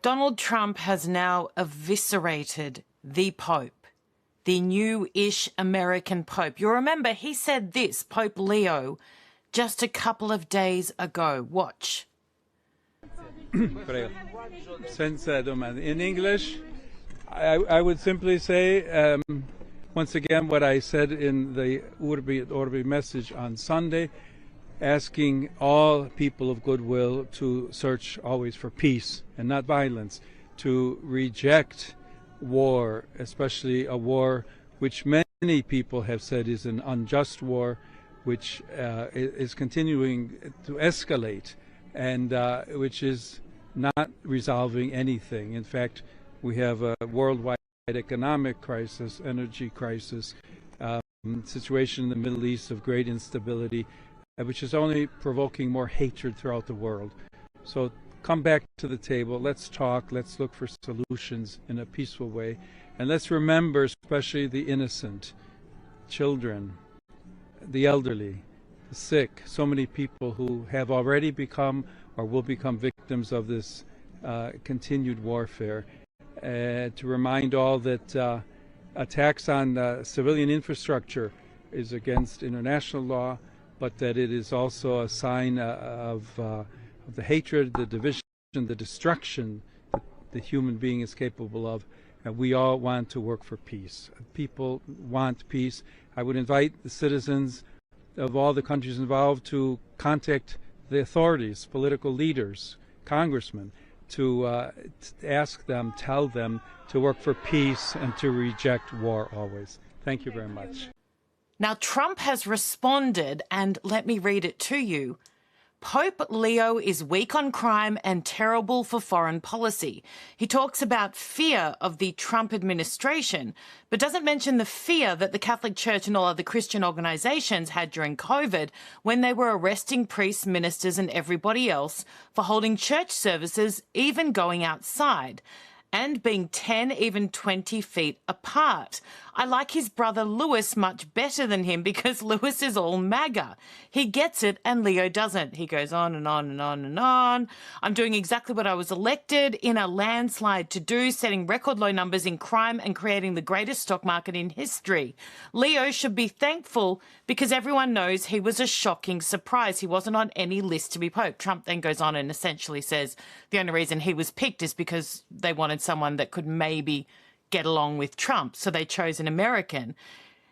Donald Trump has now eviscerated the Pope, the new-ish American Pope. You remember he said this, Pope Leo, just a couple of days ago. Watch. In English, I would simply say, once again, what I said in the Urbi et Orbi message on Sunday, asking all people of goodwill to search always for peace and not violence, to reject war, especially a war which many people have said is an unjust war, which is continuing to escalate and which is not resolving anything. In fact, we have a worldwide economic crisis, energy crisis, situation in the Middle East of great instability, which is only provoking more hatred throughout the world. So come back to the table, let's talk, let's look for solutions in a peaceful way, and let's remember especially the innocent, children, the elderly, the sick, so many people who have already become or will become victims of this continued warfare. To remind all that attacks on civilian infrastructure is against international law, but that it is also a sign of the hatred, the division, the destruction that the human being is capable of. And we all want to work for peace. People want peace. I would invite the citizens of all the countries involved to contact the authorities, political leaders, congressmen, to ask them, tell them to work for peace and to reject war always. Thank you very much. Now, Trump has responded, and let me read it to you. Pope Leo is weak on crime and terrible for foreign policy. He talks about fear of the Trump administration, but doesn't mention the fear that the Catholic Church and all other Christian organizations had during COVID when they were arresting priests, ministers and everybody else for holding church services, even going outside, and being 10, even 20 feet apart. I like his brother Louis much better than him because Louis is all MAGA. He gets it and Leo doesn't. He goes on and on and on and on. I'm doing exactly what I was elected in a landslide to do, setting record low numbers in crime and creating the greatest stock market in history. Leo should be thankful because everyone knows he was a shocking surprise. He wasn't on any list to be Pope. Trump then goes on and essentially says the only reason he was picked is because they wanted someone that could maybe get along with Trump, so they chose an American.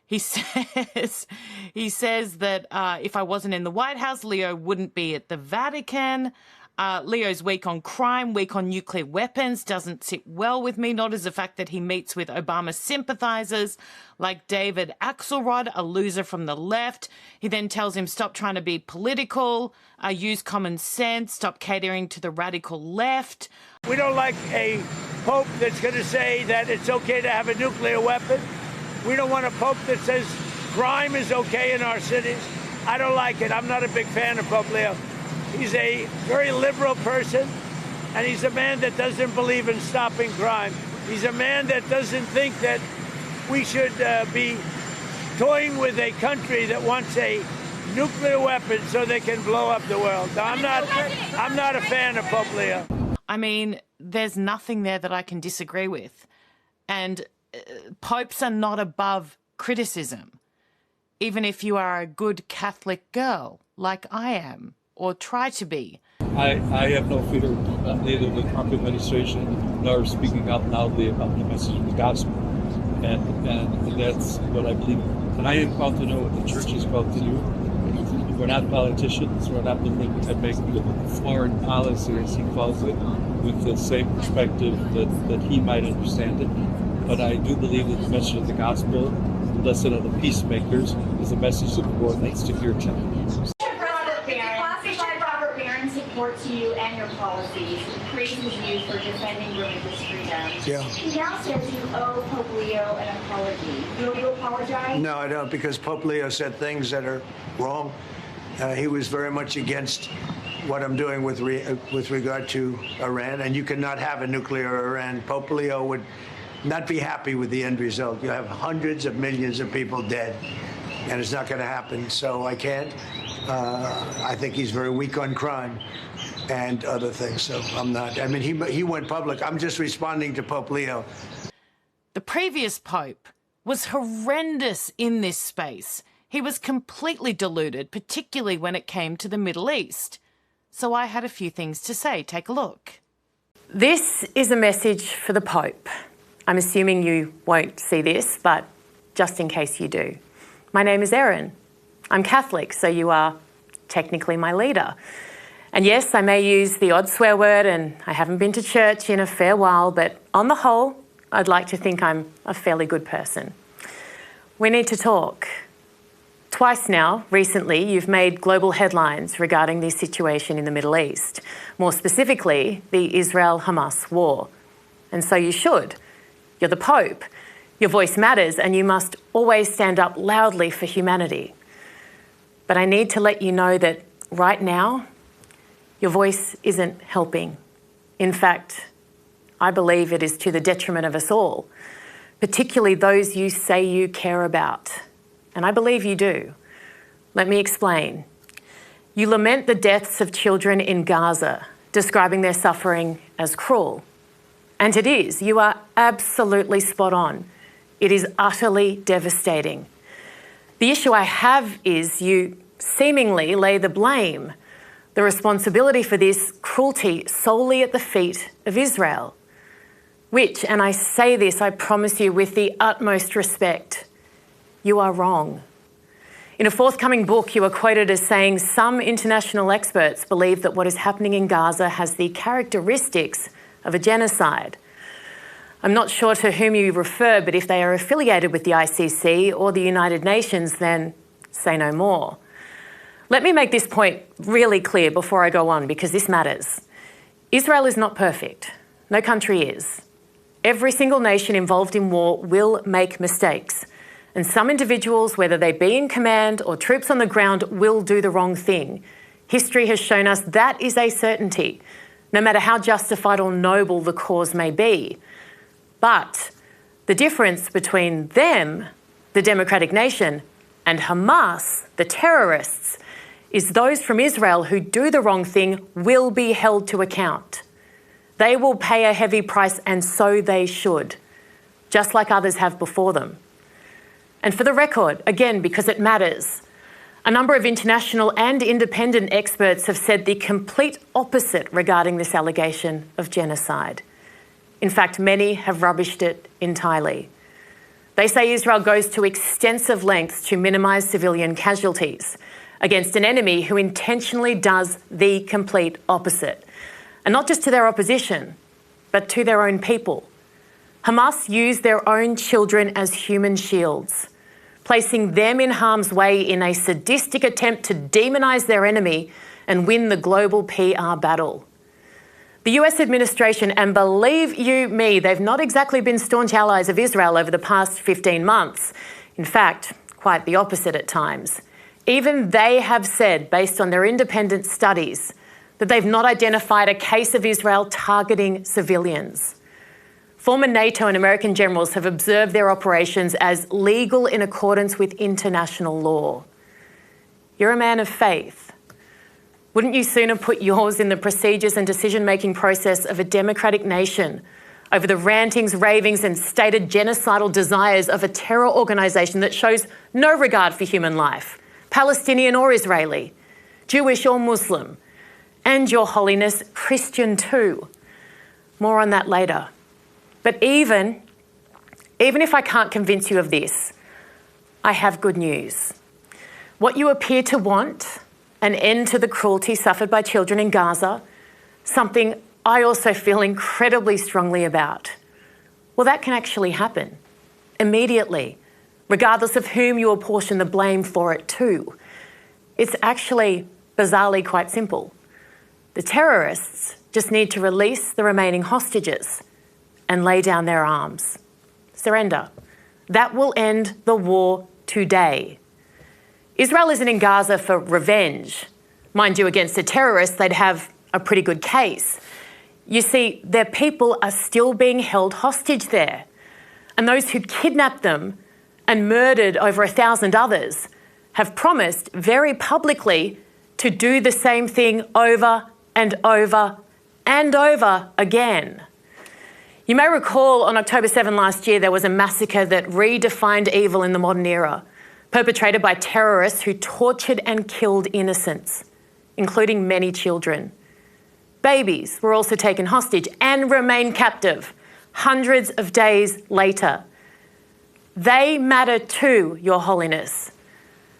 He says that if I wasn't in the White House, Leo wouldn't be at the Vatican. Leo's weak on crime, weak on nuclear weapons, doesn't sit well with me, not as the fact that he meets with Obama sympathizers like David Axelrod, a loser from the left. He then tells him, stop trying to be political, use common sense, stop catering to the radical left. We don't like a pope that's going to say that it's okay to have a nuclear weapon. We don't want a pope that says crime is okay in our cities. I don't like it. I'm not a big fan of Pope Leo. He's a very liberal person, and he's a man that doesn't believe in stopping crime. He's a man that doesn't think that we should be toying with a country that wants a nuclear weapon so they can blow up the world. I'm not a fan of Pope Leo. I mean, there's nothing there that I can disagree with. And popes are not above criticism, even if you are a good Catholic girl like I am, or try to be. I have no fear of neither the Trump administration nor speaking out loudly about the message of the gospel. And that's what I believe. And I am called to know what the church is called to do. We're not politicians. We're not looking at making foreign policy, as he calls it, with the same perspective that he might understand it. But I do believe that the message of the gospel, the lesson of the peacemakers, is a message that the world needs to hear tonight. Supports you and your policies, praises you for defending religious freedom. Yeah. He now says you owe Pope Leo an apology. Will you apologize? No, I don't, because Pope Leo said things that are wrong. He was very much against what I'm doing with regard to Iran, and you cannot have a nuclear Iran. Pope Leo would not be happy with the end result. You have hundreds of millions of people dead, and it's not going to happen. So I can't. I think he's very weak on crime. and other things. So I'm not. I mean, he went public. I'm just responding to Pope Leo. The previous Pope was horrendous in this space. He was completely deluded, particularly when it came to the Middle East. So I had a few things to say. Take a look. This is a message for the Pope. I'm assuming you won't see this, but just in case you do. My name is Erin. I'm Catholic, so you are technically my leader. And yes, I may use the odd swear word, and I haven't been to church in a fair while, but on the whole, I'd like to think I'm a fairly good person. We need to talk. Twice now, recently, you've made global headlines regarding the situation in the Middle East, more specifically, the Israel-Hamas war. And so you should. You're the Pope. Your voice matters, and you must always stand up loudly for humanity. But I need to let you know that right now, your voice isn't helping. In fact, I believe it is to the detriment of us all, particularly those you say you care about. And I believe you do. Let me explain. You lament the deaths of children in Gaza, describing their suffering as cruel. And it is. You are absolutely spot on. It is utterly devastating. The issue I have is you seemingly lay the blame, the responsibility for this cruelty solely at the feet of Israel, which, and I say this, I promise you with the utmost respect, you are wrong. In a forthcoming book, you are quoted as saying some international experts believe that what is happening in Gaza has the characteristics of a genocide. I'm not sure to whom you refer, but if they are affiliated with the ICC or the United Nations, then say no more. Let me make this point really clear before I go on, because this matters. Israel is not perfect. No country is. Every single nation involved in war will make mistakes. And some individuals, whether they be in command or troops on the ground, will do the wrong thing. History has shown us that is a certainty, no matter how justified or noble the cause may be. But the difference between them, the democratic nation, and Hamas, the terrorists, is those from Israel who do the wrong thing will be held to account. They will pay a heavy price, and so they should, just like others have before them. And for the record, again, because it matters, a number of international and independent experts have said the complete opposite regarding this allegation of genocide. In fact, many have rubbished it entirely. They say Israel goes to extensive lengths to minimise civilian casualties against an enemy who intentionally does the complete opposite. And not just to their opposition, but to their own people. Hamas use their own children as human shields, placing them in harm's way in a sadistic attempt to demonise their enemy and win the global PR battle. The US administration, and believe you me, they've not exactly been staunch allies of Israel over the past 15 months. In fact, quite the opposite at times. Even they have said, based on their independent studies, that they've not identified a case of Israel targeting civilians. Former NATO and American generals have observed their operations as legal in accordance with international law. You're a man of faith. Wouldn't you sooner put yours in the procedures and decision-making process of a democratic nation over the rantings, ravings and stated genocidal desires of a terror organisation that shows no regard for human life, Palestinian or Israeli, Jewish or Muslim, and, Your Holiness, Christian too? More on that later. But even if I can't convince you of this, I have good news. What you appear to want, an end to the cruelty suffered by children in Gaza, something I also feel incredibly strongly about, well, that can actually happen immediately, regardless of whom you apportion the blame for it to. It's actually bizarrely quite simple. The terrorists just need to release the remaining hostages and lay down their arms. Surrender. That will end the war today. Israel isn't in Gaza for revenge. Mind you, against the terrorists, they'd have a pretty good case. You see, their people are still being held hostage there. And those who kidnapped them and murdered over 1,000 others have promised very publicly to do the same thing over and over and over again. You may recall on October 7 last year, there was a massacre that redefined evil in the modern era, perpetrated by terrorists who tortured and killed innocents, including many children. Babies were also taken hostage and remain captive hundreds of days later. They matter too, Your Holiness,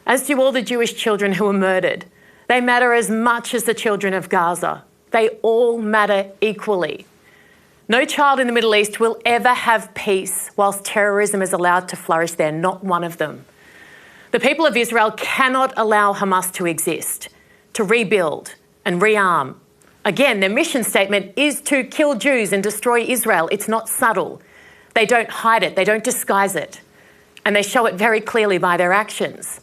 as do all the Jewish children who were murdered. They matter as much as the children of Gaza. They all matter equally. No child in the Middle East will ever have peace whilst terrorism is allowed to flourish there, not one of them. The people of Israel cannot allow Hamas to exist, to rebuild and rearm. Again, their mission statement is to kill Jews and destroy Israel. It's not subtle. They don't hide it. They don't disguise it. And they show it very clearly by their actions.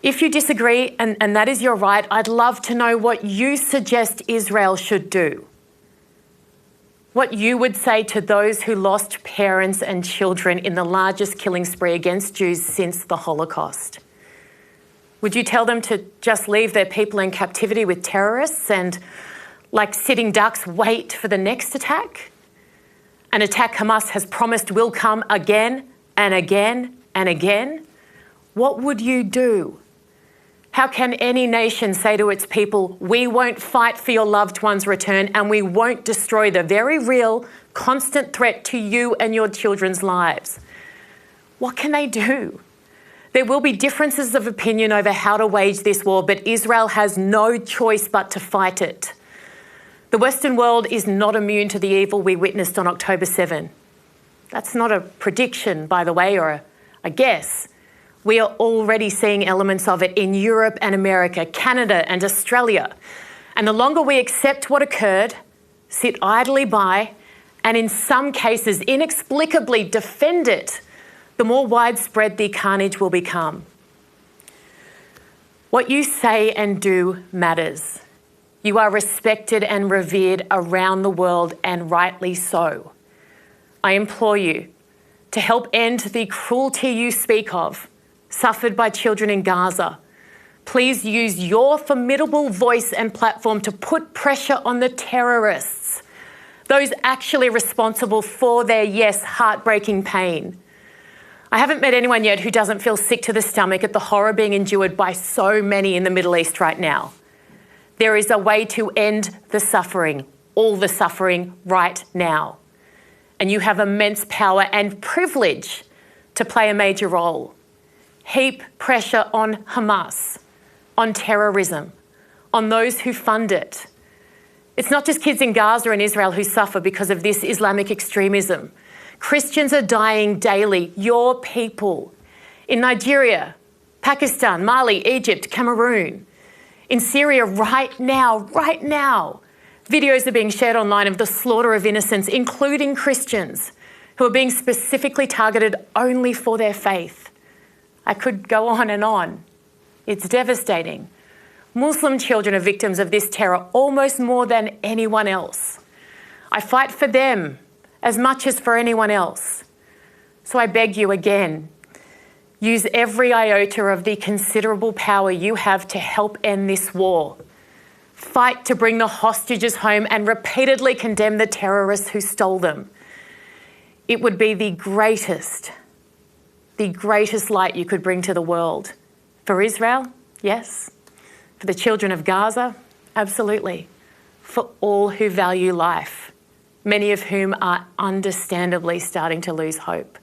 If you disagree, and that is your right, I'd love to know what you suggest Israel should do. What you would say to those who lost parents and children in the largest killing spree against Jews since the Holocaust. Would you tell them to just leave their people in captivity with terrorists and, like sitting ducks, wait for the next attack? An attack Hamas has promised will come again and again and again? What would you do? How can any nation say to its people, we won't fight for your loved one's return and we won't destroy the very real, constant threat to you and your children's lives? What can they do? There will be differences of opinion over how to wage this war, but Israel has no choice but to fight it. The Western world is not immune to the evil we witnessed on October 7. That's not a prediction, by the way, or a guess. We are already seeing elements of it in Europe and America, Canada and Australia. And the longer we accept what occurred, sit idly by, and in some cases inexplicably defend it, the more widespread the carnage will become. What you say and do matters. You are respected and revered around the world, and rightly so. I implore you to help end the cruelty you speak of, suffered by children in Gaza. Please use your formidable voice and platform to put pressure on the terrorists, those actually responsible for their, yes, heartbreaking pain. I haven't met anyone yet who doesn't feel sick to the stomach at the horror being endured by so many in the Middle East right now. There is a way to end the suffering, all the suffering, right now. And you have immense power and privilege to play a major role. Heap pressure on Hamas, on terrorism, on those who fund it. It's not just kids in Gaza and Israel who suffer because of this Islamic extremism. Christians are dying daily, your people, in Nigeria, Pakistan, Mali, Egypt, Cameroon. In Syria right now, videos are being shared online of the slaughter of innocents, including Christians, who are being specifically targeted only for their faith. I could go on and on. It's devastating. Muslim children are victims of this terror almost more than anyone else. I fight for them as much as for anyone else. So I beg you again, use every iota of the considerable power you have to help end this war. Fight to bring the hostages home and repeatedly condemn the terrorists who stole them. It would be the greatest light you could bring to the world. For Israel, yes. For the children of Gaza, absolutely. For all who value life, many of whom are understandably starting to lose hope.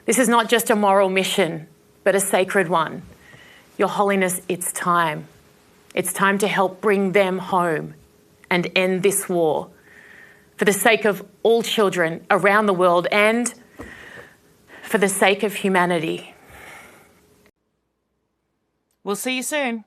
This is not just a moral mission, but a sacred one. Your Holiness, it's time. It's time to help bring them home and end this war for the sake of all children around the world and for the sake of humanity. We'll see you soon.